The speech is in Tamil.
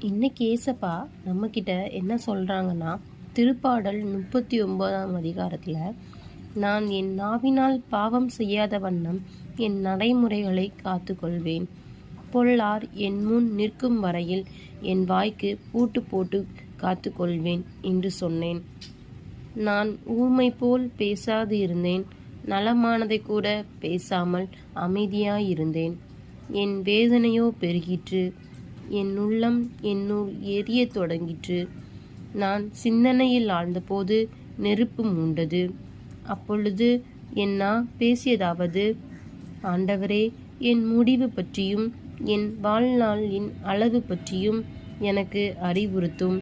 இன்னைக்கு ஏசப்பா நம்மக்கிட்ட என்ன சொல்கிறாங்கன்னா, திருப்பாடல் 39ஆம் அதிகாரத்தில், நான் என் நாவினால் பாவம் செய்யாத வண்ணம் என் நடைமுறைகளை காத்துக்கொள்வேன். பொல்லார் என் முன் நிற்கும் வரையில் என் வாய்க்கு பூட்டு போட்டு காத்துக்கொள்வேன் என்று சொன்னேன். நான் ஊமை போல் பேசாது இருந்தேன். நலமானதை கூட பேசாமல் அமைதியாயிருந்தேன். என் வேதனையோ பெருகிற்று. என் உள்ளம் என்னுள் எரியத் தொடங்கிற்று. நான் சிந்தனையில் ஆழ்ந்தபோது நெருப்பு மூண்டது. அப்பொழுது என் நா பேசியதாவது, ஆண்டவரே, என் முடிவு பற்றியும் என் வாழ்நாளின் அளவு பற்றியும் எனக்கு அறிவுறுத்தும்.